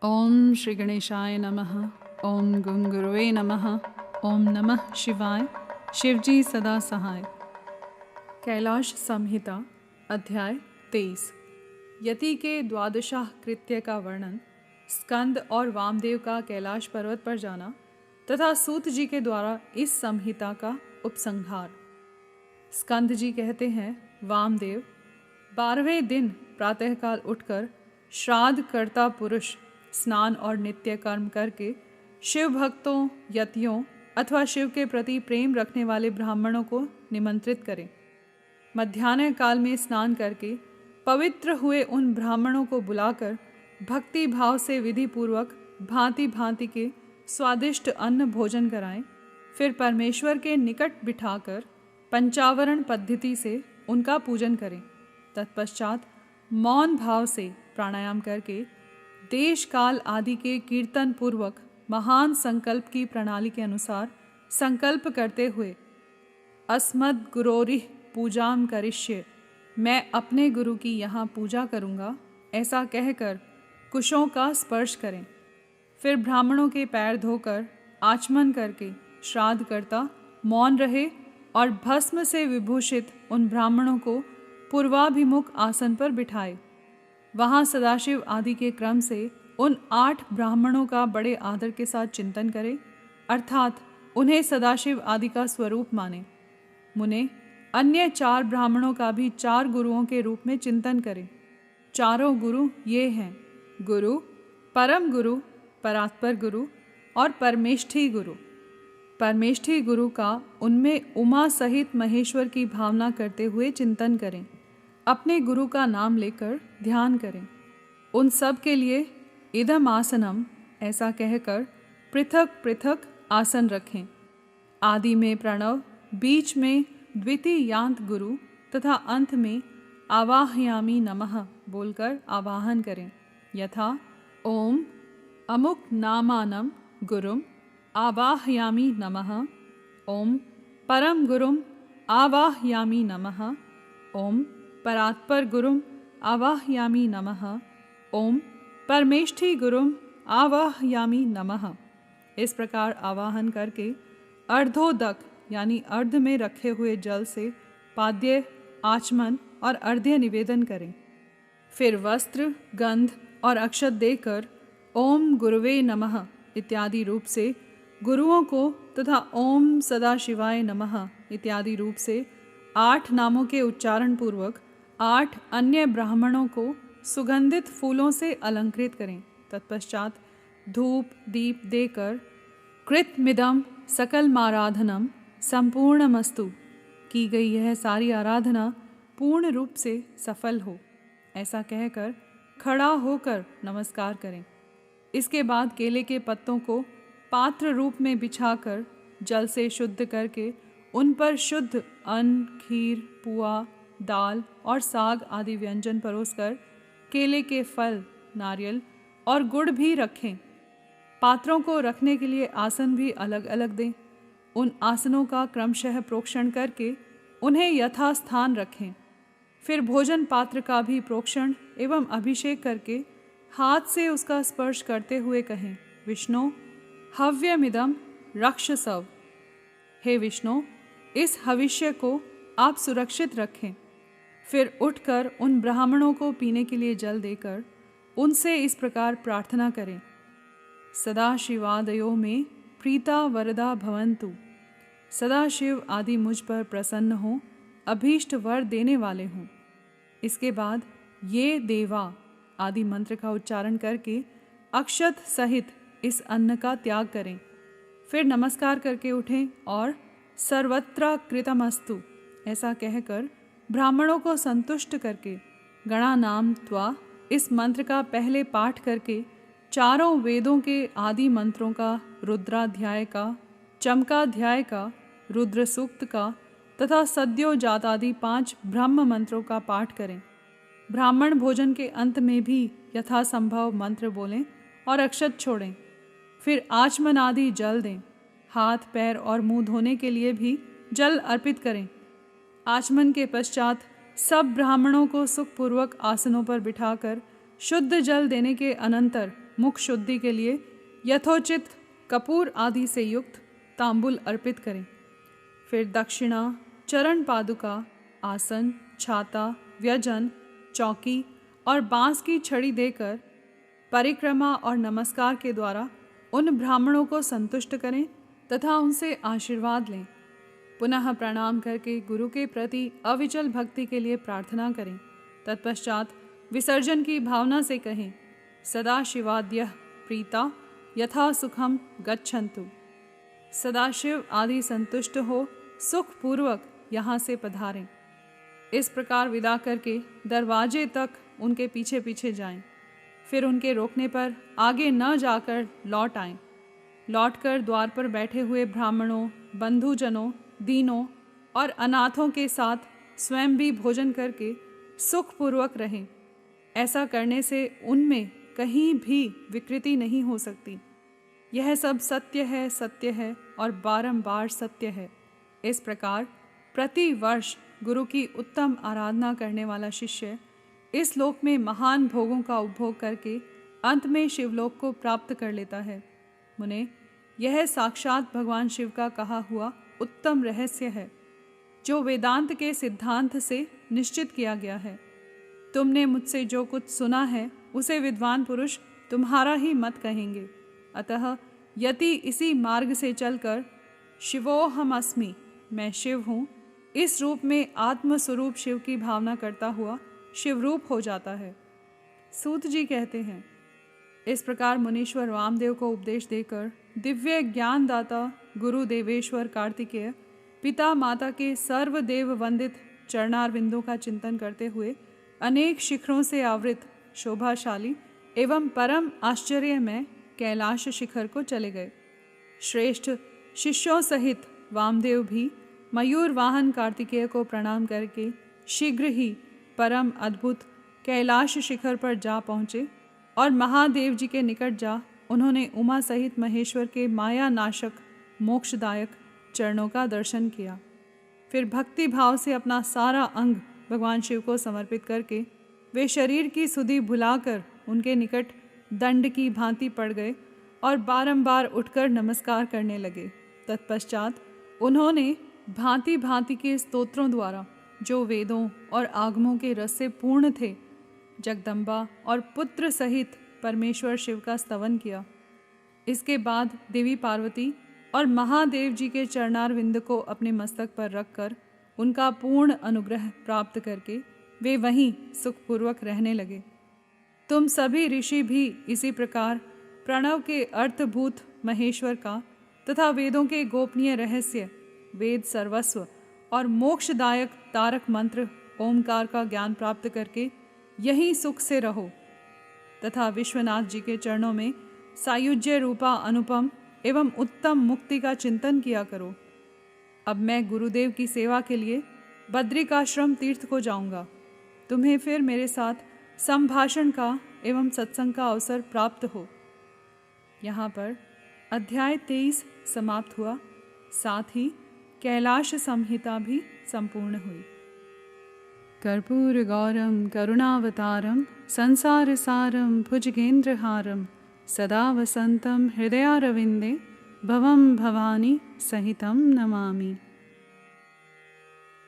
ओम श्री गणेशाय नमः। ओम गं गुरुवे नमः। ओम नमः शिवाय। शिवजी सदा सहाय। कैलाश संहिता अध्याय 23। यति के द्वादशाह कृत्य का वर्णन, स्कंद और वामदेव का कैलाश पर्वत पर जाना तथा सूत जी के द्वारा इस संहिता का उपसंहार। स्कंद जी कहते हैं, वामदेव 12वें दिन प्रातःकाल उठकर श्राद्ध करता पुरुष स्नान और नित्य कर्म करके शिव भक्तों, यतियों अथवा शिव के प्रति प्रेम रखने वाले ब्राह्मणों को निमंत्रित करें। मध्याह्न काल में स्नान करके पवित्र हुए उन ब्राह्मणों को बुलाकर भक्ति भाव से विधि पूर्वक भांति भांति के स्वादिष्ट अन्न भोजन कराएं। फिर परमेश्वर के निकट बिठाकर पंचावरण पद्धति से उनका पूजन करें। तत्पश्चात मौन भाव से प्राणायाम करके देश काल आदि के कीर्तन पूर्वक महान संकल्प की प्रणाली के अनुसार संकल्प करते हुए अस्मद् गुरोरिह पूजाम करिष्ये, मैं अपने गुरु की यहाँ पूजा करूँगा, ऐसा कहकर कुशों का स्पर्श करें। फिर ब्राह्मणों के पैर धोकर आचमन करके श्राद्ध करता मौन रहे और भस्म से विभूषित उन ब्राह्मणों को पूर्वाभिमुख आसन पर बिठाए। वहाँ सदाशिव आदि के क्रम से उन 8 ब्राह्मणों का बड़े आदर के साथ चिंतन करें, अर्थात उन्हें सदाशिव आदि का स्वरूप माने। मुने अन्य 4 ब्राह्मणों का भी 4 गुरुओं के रूप में चिंतन करें। चारों गुरु ये हैं, गुरु, परम गुरु, परात्पर गुरु और परमेष्ठी गुरु। परमेष्ठी गुरु का उनमें उमा सहित महेश्वर की भावना करते हुए चिंतन करें। अपने गुरु का नाम लेकर ध्यान करें। उन सब के लिए इदम आसनम, ऐसा कहकर पृथक पृथक आसन रखें। आदि में प्रणव, बीच में द्वितीयांत गुरु तथा अंत में आवाहयामी नमः बोलकर आवाहन करें। यथा ओम अमुक नामानम गुरुम आवाहयामी नमः, ओम परम गुरुम आवाहयामी नमः, ओम परात्पर गुरुम आवाहयामी नमः, ओम परमेष्ठी गुरुम आवाहयामी नमः। इस प्रकार आवाहन करके अर्धोदक यानी अर्ध में रखे हुए जल से पाद्य, आचमन और अर्घ्य निवेदन करें। फिर वस्त्र, गंध और अक्षत देकर ओम गुरुवे नमः इत्यादि रूप से गुरुओं को तथा ओम सदाशिवाय नमः इत्यादि रूप से 8 नामों के उच्चारण पूर्वक 8 अन्य ब्राह्मणों को सुगंधित फूलों से अलंकृत करें। तत्पश्चात धूप दीप देकर कृतमिदम सकल माराधनम संपूर्णमस्तु, की गई यह सारी आराधना पूर्ण रूप से सफल हो, ऐसा कहकर खड़ा होकर नमस्कार करें। इसके बाद केले के पत्तों को पात्र रूप में बिछाकर जल से शुद्ध करके उन पर शुद्ध अन्न, खीर, पुआ, दाल और साग आदि व्यंजन परोसकर केले के फल, नारियल और गुड़ भी रखें। पात्रों को रखने के लिए आसन भी अलग अलग दें। उन आसनों का क्रमशः प्रोक्षण करके उन्हें यथास्थान रखें। फिर भोजन पात्र का भी प्रोक्षण एवं अभिषेक करके हाथ से उसका स्पर्श करते हुए कहें, विष्णु हव्यमिदम रक्षसव, हे विष्णु इस हविष्य को आप सुरक्षित रखें। फिर उठकर उन ब्राह्मणों को पीने के लिए जल देकर उनसे इस प्रकार प्रार्थना करें, सदाशिवादयो में प्रीता वरदा भवन्तु, सदाशिव आदि मुझ पर प्रसन्न हों, अभीष्ट वर देने वाले हों। इसके बाद ये देवा आदि मंत्र का उच्चारण करके अक्षत सहित इस अन्न का त्याग करें। फिर नमस्कार करके उठें और सर्वत्र कृतमस्तु ऐसा कहकर ब्राह्मणों को संतुष्ट करके गणानाम त्वा इस मंत्र का पहले पाठ करके चारों वेदों के आदि मंत्रों का, रुद्राध्याय का, चमकाध्याय का, रुद्र सूक्त का तथा सद्यो जातादि 5 ब्रह्म मंत्रों का पाठ करें। ब्राह्मण भोजन के अंत में भी यथासंभव मंत्र बोलें और अक्षत छोड़ें। फिर आचमन आदि जल दें। हाथ, पैर और मुंह धोने के लिए भी जल अर्पित करें। आचमन के पश्चात सब ब्राह्मणों को सुखपूर्वक आसनों पर बिठाकर शुद्ध जल देने के अनंतर मुख शुद्धि के लिए यथोचित कपूर आदि से युक्त तांबुल अर्पित करें। फिर दक्षिणा, चरण पादुका, आसन, छाता, व्यजन, चौकी और बांस की छड़ी देकर परिक्रमा और नमस्कार के द्वारा उन ब्राह्मणों को संतुष्ट करें तथा उनसे आशीर्वाद लें। पुनः प्रणाम करके गुरु के प्रति अविचल भक्ति के लिए प्रार्थना करें। तत्पश्चात विसर्जन की भावना से कहें, सदाशिवाद्यः प्रीता यथा सुखम गच्छन्तु। सदाशिव आदि संतुष्ट हो सुखपूर्वक यहाँ से पधारें। इस प्रकार विदा करके दरवाजे तक उनके पीछे पीछे जाएं। फिर उनके रोकने पर आगे न जाकर लौट आएं। लौटकर द्वार पर बैठे हुए ब्राह्मणों, बंधुजनों, दीनों और अनाथों के साथ स्वयं भी भोजन करके सुखपूर्वक रहें। ऐसा करने से उनमें कहीं भी विकृति नहीं हो सकती। यह सब सत्य है और बारंबार सत्य है। इस प्रकार प्रति वर्ष गुरु की उत्तम आराधना करने वाला शिष्य इस लोक में महान भोगों का उपभोग करके अंत में शिवलोक को प्राप्त कर लेता है। मुने, यह साक्षात भगवान शिव का कहा हुआ उत्तम रहस्य है, जो वेदांत के सिद्धांत से निश्चित किया गया है। तुमने मुझसे जो कुछ सुना है उसे विद्वान पुरुष तुम्हारा ही मत कहेंगे। अतः यदि इसी मार्ग से चलकर शिवोहम अस्मि, मैं शिव हूँ, इस रूप में आत्मस्वरूप शिव की भावना करता हुआ शिवरूप हो जाता है। सूत जी कहते हैं, इस प्रकार मुनीश्वर वामदेव को उपदेश देकर दिव्य ज्ञानदाता गुरु देवेश्वर कार्तिकेय पिता माता के सर्वदेव वंदित चरणारविंदों का चिंतन करते हुए अनेक शिखरों से आवृत शोभाशाली एवं परम आश्चर्यमय कैलाश शिखर को चले गए। श्रेष्ठ शिष्यों सहित वामदेव भी मयूर वाहन कार्तिकेय को प्रणाम करके शीघ्र ही परम अद्भुत कैलाश शिखर पर जा पहुँचे और महादेव जी के निकट जा उन्होंने उमा सहित महेश्वर के माया नाशक मोक्षदायक चरणों का दर्शन किया। फिर भक्ति भाव से अपना सारा अंग भगवान शिव को समर्पित करके वे शरीर की सुधि भुलाकर उनके निकट दंड की भांति पड़ गए और बारंबार उठकर नमस्कार करने लगे। तत्पश्चात उन्होंने भांति भांति के स्तोत्रों द्वारा, जो वेदों और आगमों के रस से पूर्ण थे, जगदम्बा और पुत्र सहित परमेश्वर शिव का स्तवन किया। इसके बाद देवी पार्वती और महादेव जी के चरणारविंद को अपने मस्तक पर रखकर उनका पूर्ण अनुग्रह प्राप्त करके वे वहीं सुखपूर्वक रहने लगे। तुम सभी ऋषि भी इसी प्रकार प्रणव के अर्थभूत महेश्वर का तथा वेदों के गोपनीय रहस्य, वेद सर्वस्व और मोक्षदायक तारक मंत्र ओमकार का ज्ञान प्राप्त करके यहीं सुख से रहो तथा विश्वनाथ जी के चरणों में सायुज्य रूपा अनुपम एवं उत्तम मुक्ति का चिंतन किया करो। अब मैं गुरुदेव की सेवा के लिए बद्रिकाश्रम तीर्थ को जाऊंगा। तुम्हें फिर मेरे साथ संभाषण का एवं सत्संग का अवसर प्राप्त हो। यहाँ पर अध्याय 23 समाप्त हुआ। साथ ही कैलाश संहिता भी संपूर्ण हुई। कर्पूर गौरम करुणावतारम संसार सारम भुजगेंद्रहारम सदा वसंतम हृदयारविंदे भवम भवानी सहितं नमामि।